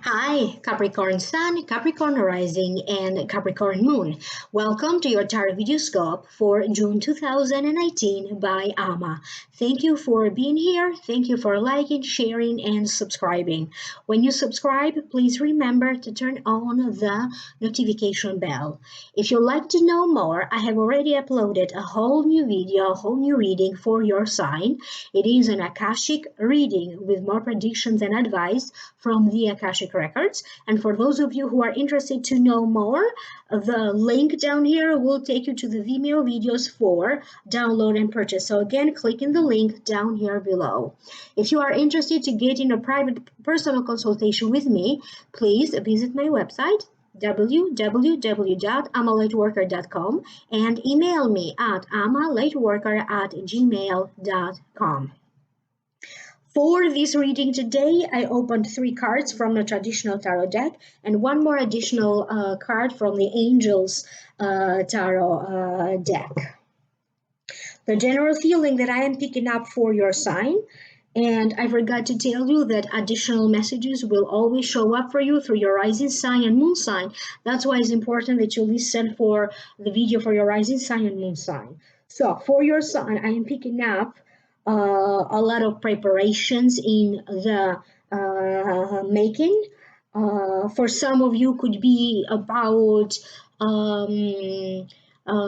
Hi, Capricorn Sun, Capricorn Rising, and Capricorn Moon. Welcome to your Tarot Videoscope for June 2019 by Ama. Thank you for being here. Thank you for liking, sharing, and subscribing. When you subscribe, please remember to turn on the notification bell. If you'd like to know more, I have already uploaded a whole new video, a whole new reading for your sign. It is an Akashic reading with more predictions and advice from the Akashic Records. And for those of you who are interested to know more, the link down here will take you to the Vimeo videos for download and purchase. So again, click in the link down here below. If you are interested to get in a private personal consultation with me, please visit my website www.amalightworker.com and email me at amalightworker@gmail.com. For this reading today, I opened 3 cards from the traditional tarot deck and 1 more additional card from the Angels tarot deck. The general feeling that I am picking up for your sign, and I forgot to tell you that additional messages will always show up for you through your rising sign and moon sign. That's why it's important that you listen for the video for your rising sign and moon sign. So for your sign, I am picking up a lot of preparations in the making. For some of you, could be about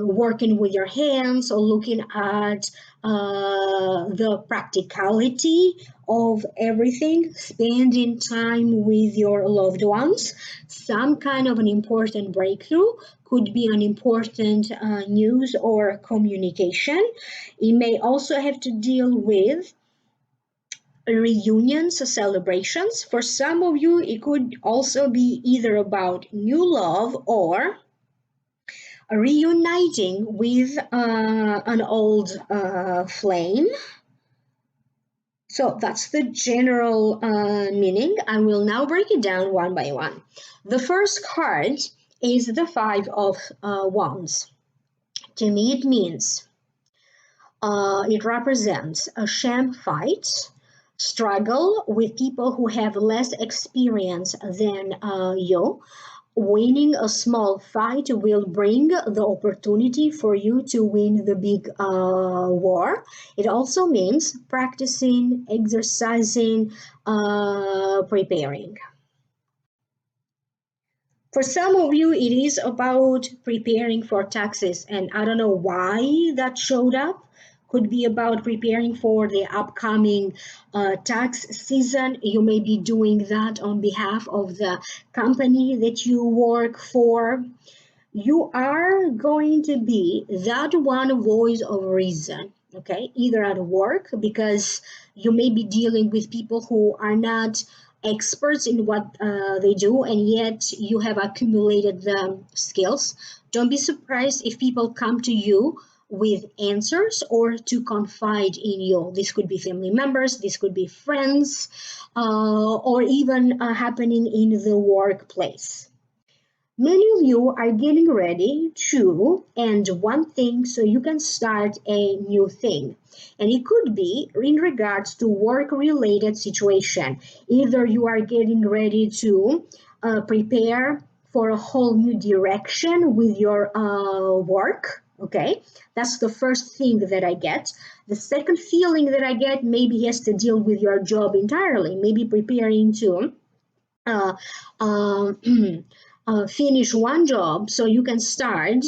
working with your hands or looking at the practicality of everything, spending time with your loved ones, some kind of an important breakthrough, could be an important news or communication. It may also have to deal with reunions or celebrations. For some of you, it could also be either about new love or reuniting with an old flame. So that's the general meaning. I will now break it down one by one. The first card is the 5 of Wands. To me, it means it represents a sham fight, struggle with people who have less experience than you. Winning a small fight will bring the opportunity for you to win the big war. It also means practicing, exercising, preparing. For some of you, it is about preparing for taxes, and I don't know why that showed up. Could be about preparing for the upcoming tax season. You may be doing that on behalf of the company that you work for. You are going to be that one voice of reason, okay? Either at work, because you may be dealing with people who are not experts in what they do, and yet you have accumulated the skills. Don't be surprised if people come to you with answers or to confide in you. This could be family members, this could be friends, or even happening in the workplace. Many of you are getting ready to end one thing so you can start a new thing. And it could be in regards to work-related situation. Either you are getting ready to prepare for a whole new direction with your work. Okay, that's the first thing that I get. The second feeling that I get maybe has to deal with your job entirely. Maybe preparing to uh, um, finish one job so you can start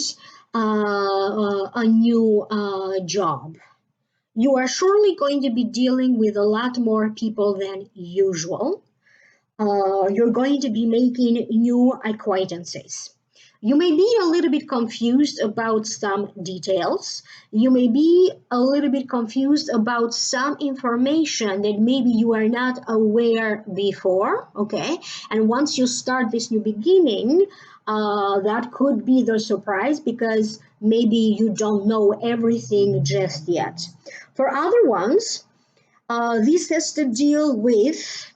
a new job. You are surely going to be dealing with a lot more people than usual. You're going to be making new acquaintances. You may be a little bit confused about some details. You may be a little bit confused about some information that maybe you are not aware before, okay? And once you start this new beginning, that could be the surprise because maybe you don't know everything just yet. For other ones, this has to deal with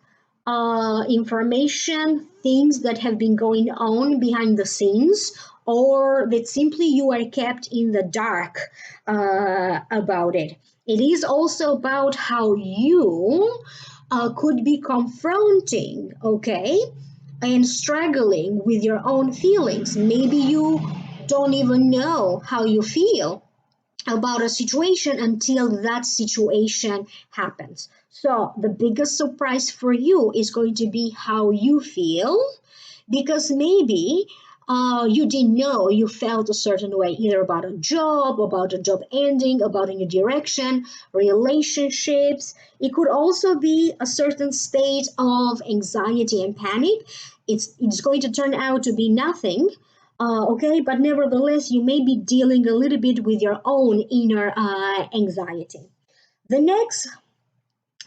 information, things that have been going on behind the scenes, or that simply you are kept in the dark about it. It is also about how you could be confronting, okay, and struggling with your own feelings. Maybe you don't even know how you feel about a situation until that situation happens. So, the biggest surprise for you is going to be how you feel, because maybe you didn't know you felt a certain way, either about a job ending, about a new direction, relationships. It could also be a certain state of anxiety and panic. It's going to turn out to be nothing. Okay, but nevertheless, you may be dealing a little bit with your own inner anxiety. The next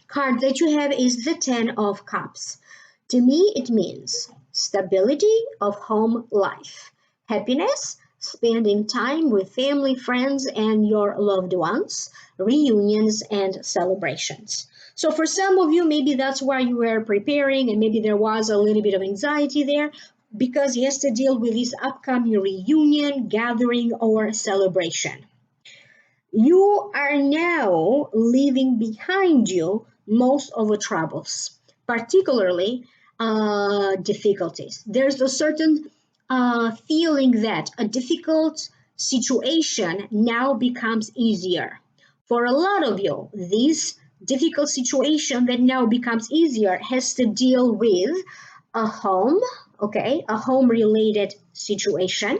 card that you have is the Ten of Cups. To me, it means stability of home life, happiness, spending time with family, friends, and your loved ones, reunions, and celebrations. So, for some of you, maybe that's why you were preparing, and maybe there was a little bit of anxiety there because he has to deal with this upcoming reunion, gathering, or celebration. You are now leaving behind you most of the troubles, particularly difficulties. There's a certain feeling that a difficult situation now becomes easier. For a lot of you, this difficult situation that now becomes easier has to deal with a home, okay, a home related situation,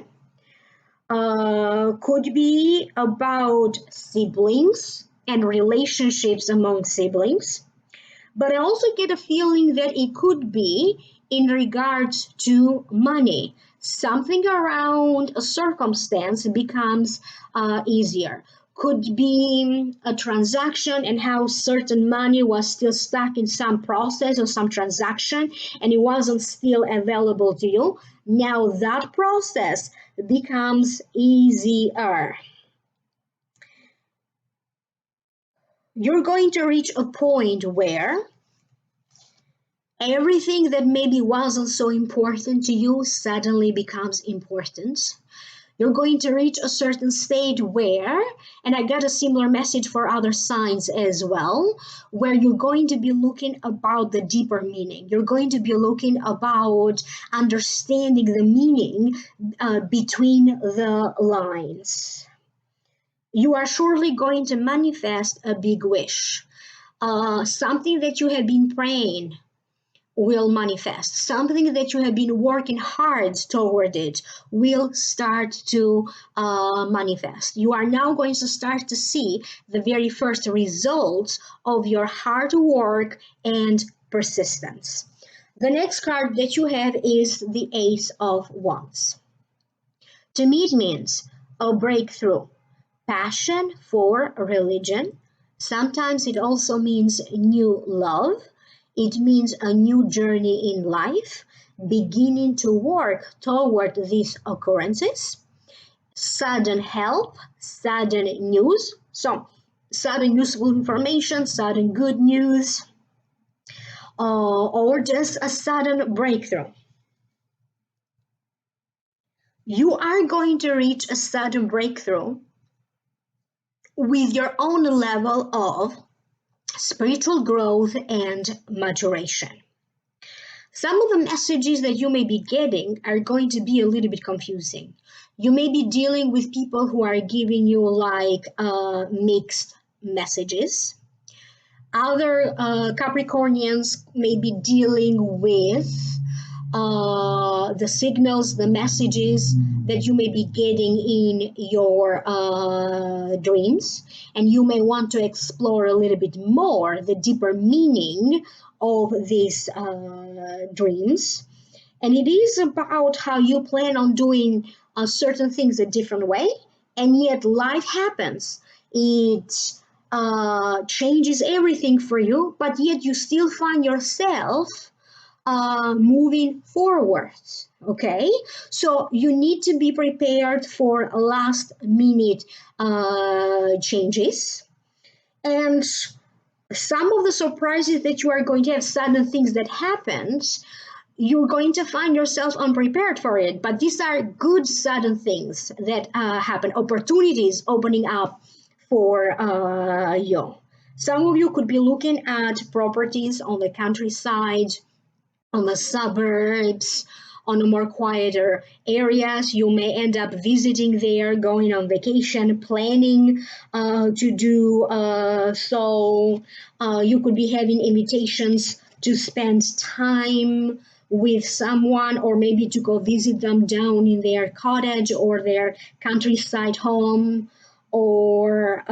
could be about siblings and relationships among siblings, but I also get a feeling that it could be in regards to money. Something around a circumstance becomes easier. Could be a transaction and how certain money was still stuck in some process or some transaction and it wasn't still available to you. Now that process becomes easier. You're going to reach a point where everything that maybe wasn't so important to you suddenly becomes important. You're going to reach a certain state where, and I got a similar message for other signs as well, where you're going to be looking about the deeper meaning. You're going to be looking about understanding the meaning between the lines. You are surely going to manifest a big wish. Something that you have been praying will manifest. Something that you have been working hard toward it will start to manifest. You are now going to start to see the very first results of your hard work and persistence. The next card that you have is the Ace of Wands. To me, it means a breakthrough, passion for religion. Sometimes it also means new love. It means a new journey in life, beginning to work toward these occurrences. Sudden help, sudden news. So, sudden useful information, sudden good news, or just a sudden breakthrough. You are going to reach a sudden breakthrough with your own level of spiritual growth and maturation. Some of the messages that you may be getting are going to be a little bit confusing. You may be dealing with people who are giving you like mixed messages. Other Capricornians may be dealing with the signals, the messages that you may be getting in your dreams, and you may want to explore a little bit more the deeper meaning of these dreams. And it is about how you plan on doing certain things a different way, and yet life happens. It changes everything for you, but yet you still find yourself moving forward. Okay, so you need to be prepared for last minute changes, and Some of the surprises that you are going to have, sudden things that happens, you're going to find yourself unprepared for it. But these are good sudden things that happen, opportunities opening up for you. Some of you could be looking at properties on the countryside, on the suburbs, on the more quieter areas. You may end up visiting there, going on vacation, planning to do so. You could be having invitations to spend time with someone, or maybe to go visit them down in their cottage or their countryside home. Or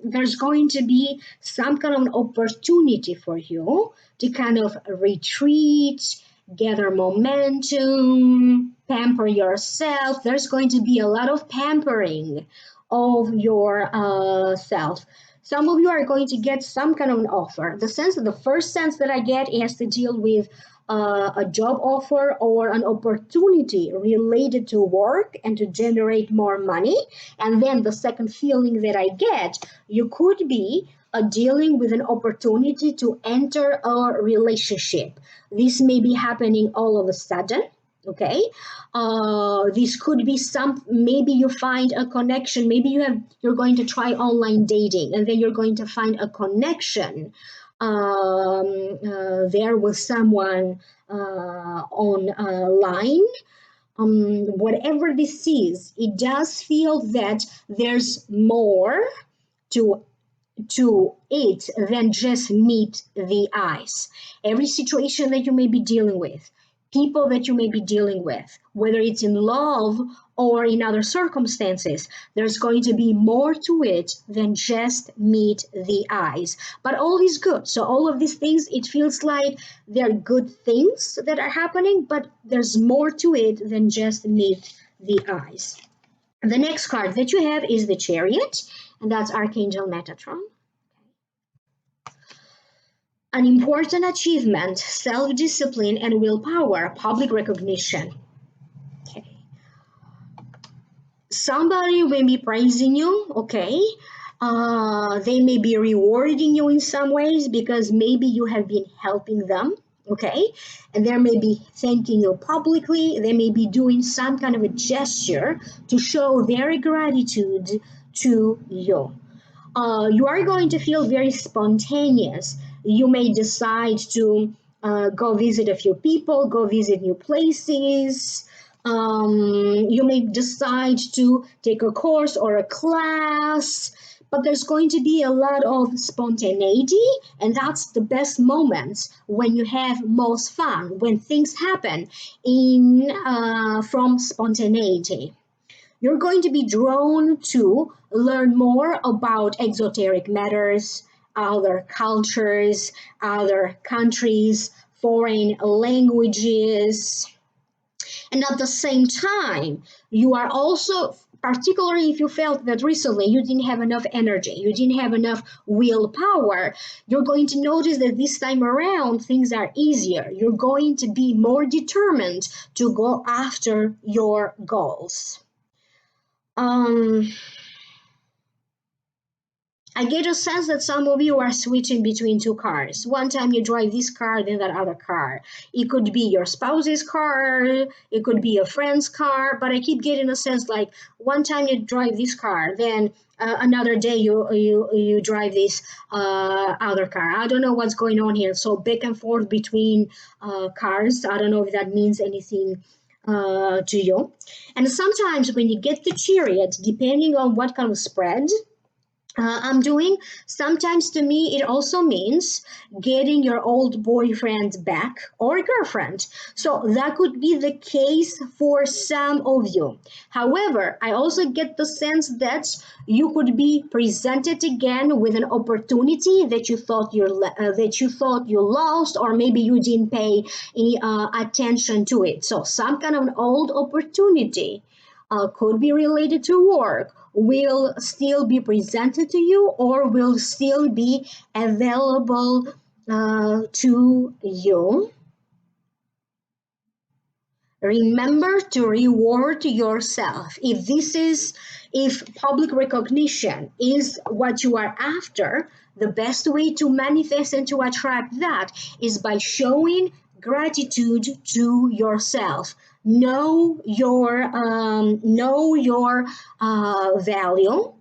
there's going to be some kind of an opportunity for you to kind of retreat, gather momentum, pamper yourself. There's going to be a lot of pampering of your self. Some of you are going to get some kind of an offer. The first sense that I get has to deal with a job offer or an opportunity related to work and to generate more money. And then the second feeling that I get, you could be dealing with an opportunity to enter a relationship. This may be happening all of a sudden. Okay, this could be maybe you find a connection. Maybe you're going to try online dating, and then you're going to find a connection there with someone online. Whatever this is, it does feel that there's more to it than just meet the eyes. Every situation that you may be dealing with, people that you may be dealing with, whether it's in love or in other circumstances, there's going to be more to it than just meet the eyes. But all is good. So all of these things, it feels like they're good things that are happening, but there's more to it than just meet the eyes. The next card that you have is the Chariot, and that's Archangel Metatron. An important achievement, self-discipline and willpower, public recognition. Okay. Somebody may be praising you, okay? They may be rewarding you in some ways because maybe you have been helping them, okay? And they may be thanking you publicly. They may be doing some kind of a gesture to show their gratitude to you. You are going to feel very spontaneous. You may decide to go visit a few people, go visit new places. You may decide to take a course or a class, but there's going to be a lot of spontaneity, and that's the best moments when you have most fun, when things happen from spontaneity. You're going to be drawn to learn more about exoteric matters, other cultures, other countries, foreign languages. And at the same time, you are also, particularly if you felt that recently you didn't have enough energy, you didn't have enough willpower, you're going to notice that this time around things are easier. You're going to be more determined to go after your goals. I get a sense that some of you are switching between two cars. One time you drive this car, then that other car. It could be your spouse's car, it could be a friend's car, but I keep getting a sense like one time you drive this car, then another day you drive this other car. I don't know what's going on here. So back and forth between cars. I don't know if that means anything to you. And sometimes when you get the Chariot, depending on what kind of spread I'm doing, sometimes to me it also means getting your old boyfriend back or girlfriend. So that could be the case for some of you. However, I also get the sense that you could be presented again with an opportunity that you thought you lost, or maybe you didn't pay any attention to it. So some kind of an old opportunity could be related to work, will still be presented to you, or will still be available to you. Remember to reward yourself. If public recognition is what you are after, The best way to manifest and to attract that is by showing gratitude to yourself. Know your value.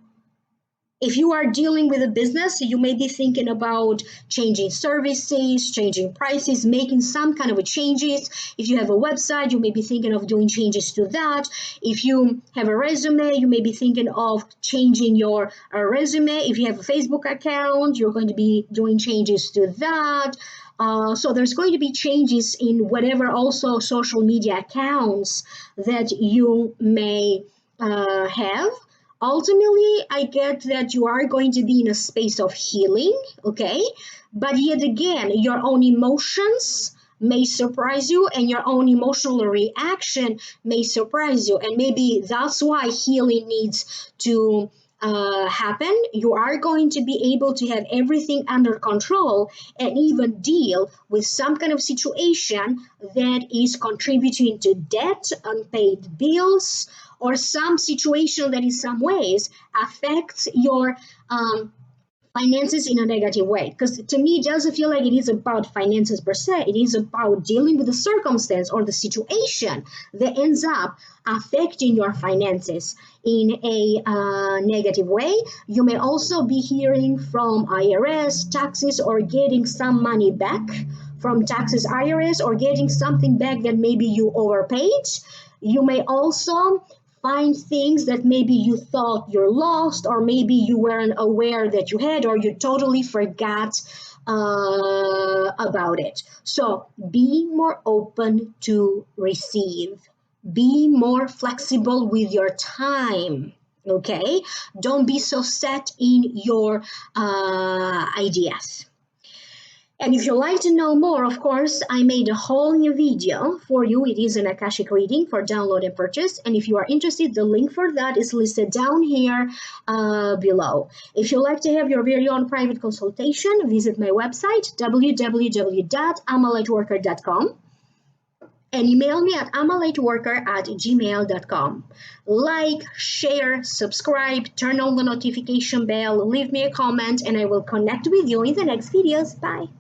If you are dealing with a business, you may be thinking about changing services, changing prices, making some kind of a changes. If you have a website, you may be thinking of doing changes to that. If you have a resume, you may be thinking of changing your resume. If you have a Facebook account, you're going to be doing changes to that. So there's going to be changes in whatever also social media accounts that you may have. Ultimately, I get that you are going to be in a space of healing, okay? But yet again, your own emotions may surprise you, and your own emotional reaction may surprise you. And maybe that's why healing needs to happen. You are going to be able to have everything under control and even deal with some kind of situation that is contributing to debt, unpaid bills, or some situation that in some ways affects your finances in a negative way. Because to me, it doesn't feel like it is about finances per se. It is about dealing with the circumstance or the situation that ends up affecting your finances in a negative way. You may also be hearing from IRS, taxes, or getting some money back from taxes, IRS, or getting something back that maybe you overpaid. You may also find things that maybe you thought you lost, or maybe you weren't aware that you had, or you totally forgot about it. So be more open to receive. Be more flexible with your time. Okay? Don't be so set in your ideas. And if you'd like to know more, of course, I made a whole new video for you. It is an Akashic reading for download and purchase. And if you are interested, the link for that is listed down here below. If you'd like to have your very own private consultation, visit my website, www.amalightworker.com. and email me at amalightworker@gmail.com. Like, share, subscribe, turn on the notification bell, leave me a comment, and I will connect with you in the next videos. Bye.